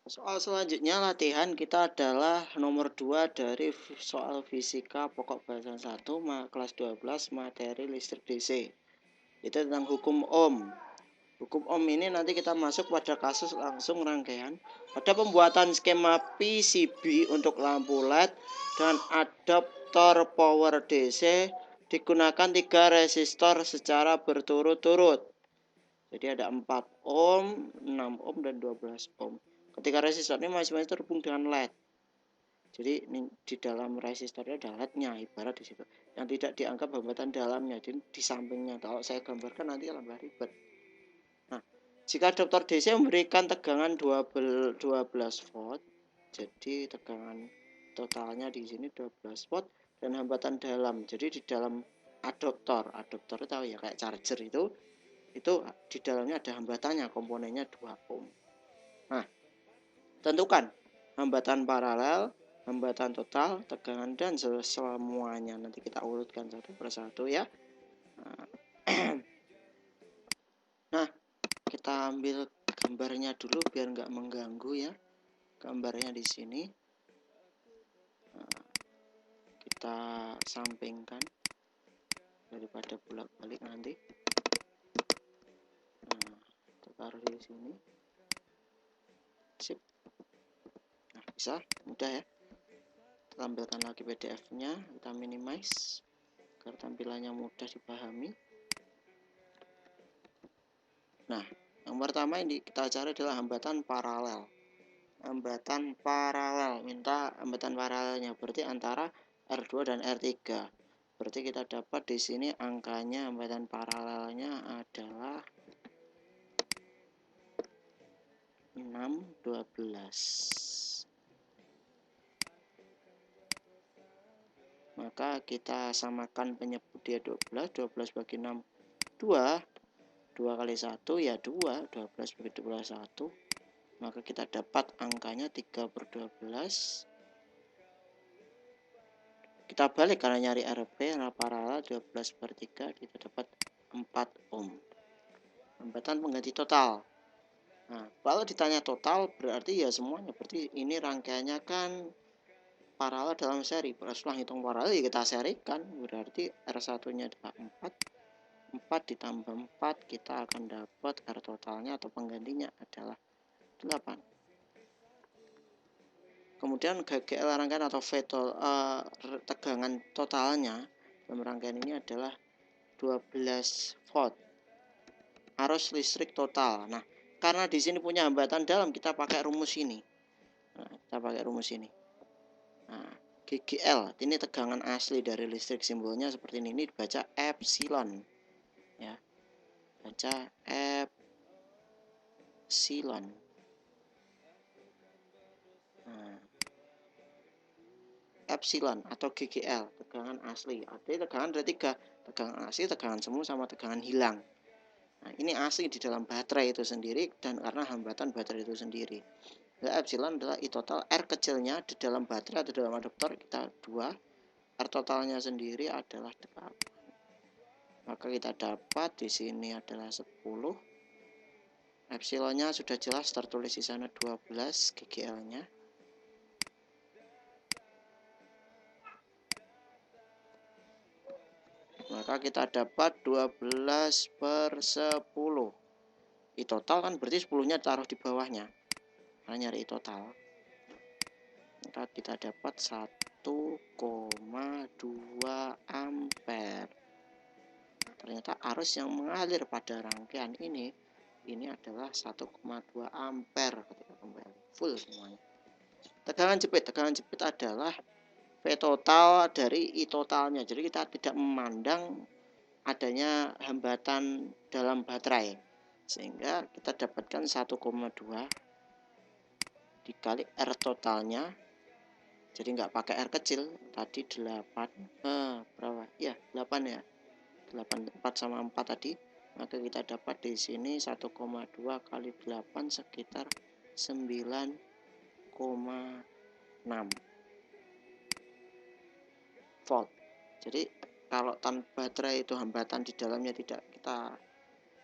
Soal selanjutnya latihan kita adalah nomor 2 dari soal fisika pokok bahasan 1 kelas 12 materi listrik DC. Itu tentang hukum Ohm. Hukum Ohm ini nanti kita masuk pada kasus langsung rangkaian. Ada pembuatan skema PCB untuk lampu LED dan adaptor power DC digunakan 3 resistor secara berturut-turut. Jadi ada 4 ohm, 6 ohm, dan 12 ohm. Ketika resistor ini masing-masing terhubung dengan LED. Jadi ini di dalam resistornya ada LED-nya, ibarat di situ. Yang tidak dianggap hambatan dalamnya, jadi di sampingnya. Kalau saya gambarkan nanti tambah ribet. Nah, jika adaptor DC memberikan tegangan 12 volt, jadi tegangan totalnya di sini 12 volt dan hambatan dalam. Jadi di dalam adaptor itu tahu ya, kayak charger itu di dalamnya ada hambatannya, komponennya 2 ohm. Nah, tentukan hambatan paralel, hambatan total, tegangan, dan semuanya. Nanti kita urutkan satu persatu ya. Nah, kita ambil gambarnya dulu biar nggak mengganggu ya. Gambarnya di sini. Nah, kita sampingkan daripada bolak-balik nanti. Nah, kita taruh di sini. Sip. Nah, bisa, mudah ya. Kita tampilkan lagi PDF-nya, kita minimize agar tampilannya mudah dipahami. Nah, yang pertama yang kita cari adalah hambatan paralel. Hambatan paralel, minta hambatan paralelnya, berarti antara R2 dan R3. Berarti kita dapat di sini angkanya hambatan paralelnya adalah 612. Maka kita samakan penyebut dia 12 bagi 6 2 kali 1 ya 2, 12 bagi 21. Maka kita dapat angkanya 3/12. Kita balik karena nyari RP, karena paralel 12/3, kita dapat 4 ohm. Hambatan pengganti total. Nah, kalau ditanya total berarti ya semuanya. Berarti ini rangkaiannya kan paralel dalam seri. Setelah hitung paralel ya kita serikan. Berarti R1-nya adalah 4 ditambah 4, kita akan dapat R totalnya atau penggantinya adalah 8. Kemudian GGL rangkaian atau tegangan totalnya dalam rangkaian ini adalah 12 volt. Arus listrik total. Nah, karena di sini punya hambatan dalam, kita pakai rumus ini. Nah, GGL ini tegangan asli dari listrik, simbolnya seperti ini dibaca epsilon. Ya. Baca epsilon. Nah, epsilon atau GGL, tegangan asli. Artinya tegangan ada 3, tegangan asli, tegangan semu, sama tegangan hilang. Nah, ini asli di dalam baterai itu sendiri dan karena hambatan baterai itu sendiri. Nah, epsilon adalah I total, R kecilnya di dalam baterai atau dalam adaptor kita 2, R totalnya sendiri adalah 8. Maka kita dapat di sini adalah 10. Epsilonnya sudah jelas tertulis di sana 12, GGL-nya. Maka kita dapat 12/10. I total kan berarti 10-nya taruh di bawahnya. Karena nyari I total. Maka kita dapat 1,2 ampere. Ternyata arus yang mengalir pada rangkaian ini adalah 1,2 ampere ketika kembali full semuanya. Tegangan jepit adalah V total dari I totalnya. Jadi kita tidak memandang adanya hambatan dalam baterai, sehingga kita dapatkan 1,2 dikali R totalnya. Jadi nggak pakai R kecil, tadi 8 berapa ya, 8 ya, 4 sama 4 tadi. Maka kita dapat di sini 1,2 kali 8 sekitar 9,6 volt. Jadi kalau tanpa baterai itu hambatan di dalamnya tidak kita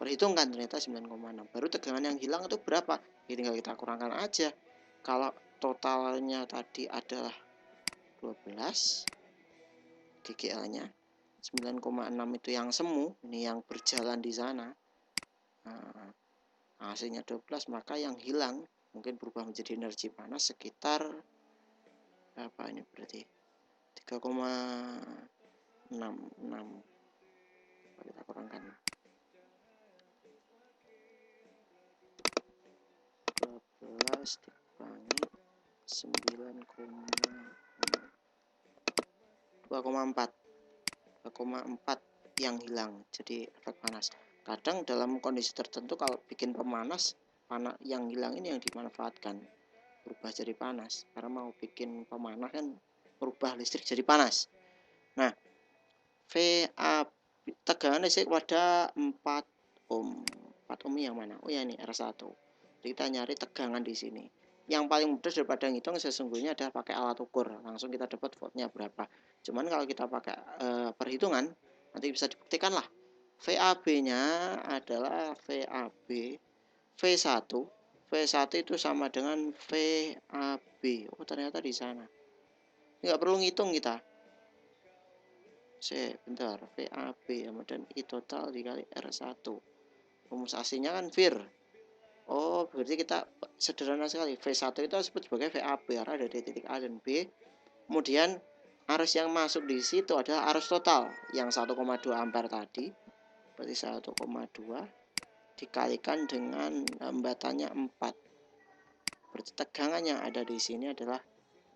perhitungkan, ternyata 9,6. Baru tegangan yang hilang itu berapa? Ya tinggal kita kurangkan aja. Kalau totalnya tadi adalah 12, GGL-nya 9,6 itu yang semu, ini yang berjalan di sana. Nah, hasilnya 12, maka yang hilang mungkin berubah menjadi energi panas sekitar apa ini berarti 3,66. Kita kurangkan 12 dikurangi 2,4 yang hilang jadi efek panas. Kadang dalam kondisi tertentu kalau bikin pemanas, yang hilang ini yang dimanfaatkan berubah jadi panas, karena mau bikin pemanas kan berubah listrik jadi panas. Nah, VA tegangan listrik pada 4 ohm. 4 ohm yang mana? Oh ya, ini R1. Jadi kita nyari tegangan di sini. Yang paling mudah daripada ngitung sesungguhnya adalah pakai alat ukur. Langsung kita dapat voltnya berapa. Cuman kalau kita pakai perhitungan, nanti bisa dibuktikan lah. VAB-nya adalah VAB V1. V1 itu sama dengan VAB. Oh, ternyata di sana. Nggak perlu ngitung kita. Bentar, VAB kemudian I total dikali R1. Rumus aslinya kan VIR. Oh, berarti kita sederhana sekali. V1 itu disebut sebagai VAB karena ada di titik A dan B. Kemudian arus yang masuk di situ adalah arus total yang 1,2 ampere tadi. Berarti 1,2 dikalikan dengan hambatannya 4. Berarti tegangan yang ada di sini adalah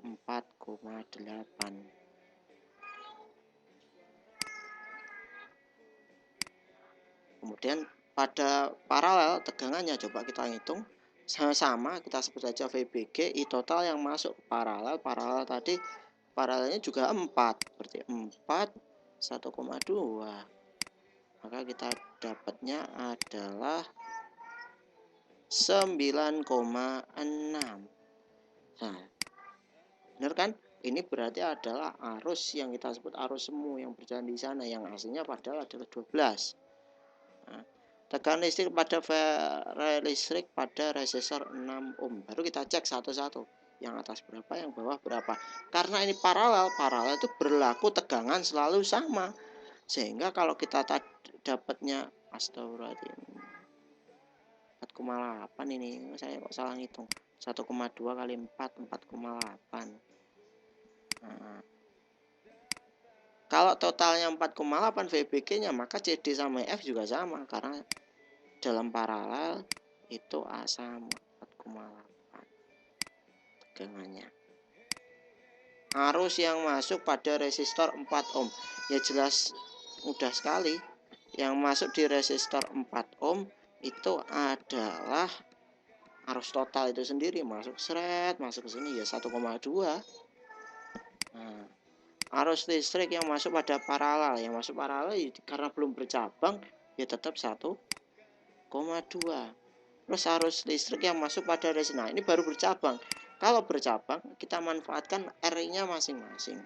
4,8. Kemudian pada paralel tegangannya coba kita hitung sama-sama, kita sebut saja VBG. I total yang masuk paralel tadi paralelnya juga 4, berarti 4 1,2. Maka kita dapatnya adalah 9,6. Nah, benar kan? Ini berarti adalah arus yang kita sebut arus semu yang berjalan di sana, yang aslinya padahal adalah 12. Nah, tegangan listrik pada listrik pada resistor 6 ohm. Baru kita cek satu-satu. Yang atas berapa, yang bawah berapa. Karena ini paralel itu berlaku tegangan selalu sama. Sehingga kalau kita dapatnya astagfirullahaladzim 4,8 ini, saya kok salah ngitung. 1,2 kali 4, 4,8. Nah, kalau totalnya 4,8 VBG-nya, maka CD sama F juga sama karena dalam paralel itu A sama 4,8 tegangannya. Arus yang masuk pada resistor 4 ohm, ya jelas mudah sekali. Yang masuk di resistor 4 ohm itu adalah arus total itu sendiri, masuk ke sini ya 1,2. Nah, arus listrik yang masuk pada paralel, karena belum bercabang ya tetap 1,2. Terus arus listrik yang masuk pada resistor, nah ini baru bercabang. Kalau bercabang kita manfaatkan R-nya masing-masing.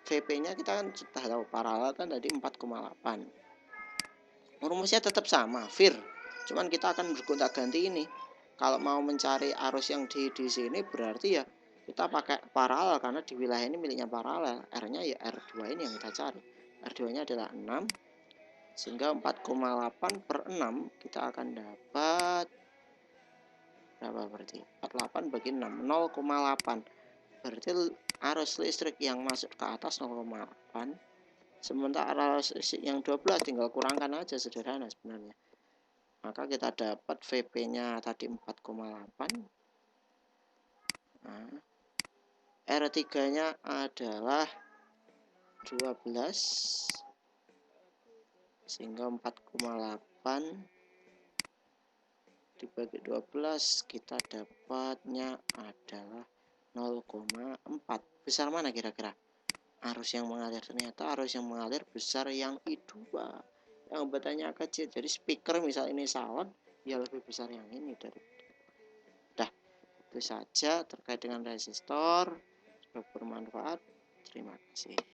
VP-nya kita kan sudah tahu, paralel kan tadi 4,8. Rumusnya tetap sama, VIR. Cuman kita akan bergonta-ganti ini. Kalau mau mencari arus yang di sini berarti ya kita pakai paralel karena di wilayah ini miliknya paralel. R-nya ya R2 ini yang kita cari. R2-nya adalah 6. Sehingga 4,8 per 6 kita akan dapat berapa berarti? 48 bagi 6, 0,8. Berarti arus listrik yang masuk ke atas 0,8. Sementara arus listrik yang 12 tinggal kurangkan aja, sederhana sebenarnya. Maka kita dapat VP-nya tadi 4,8. Nah, R3-nya adalah 12. Sehingga 4,8 dibagi 12 kita dapatnya adalah 0,4. Besar mana kira-kira arus yang mengalir? Ternyata arus yang mengalir besar yang I2, yang hambatannya kecil. Jadi speaker misal ini salon ya lebih besar yang ini dari. Dah, itu saja terkait dengan resistor. Semoga bermanfaat. Terima kasih.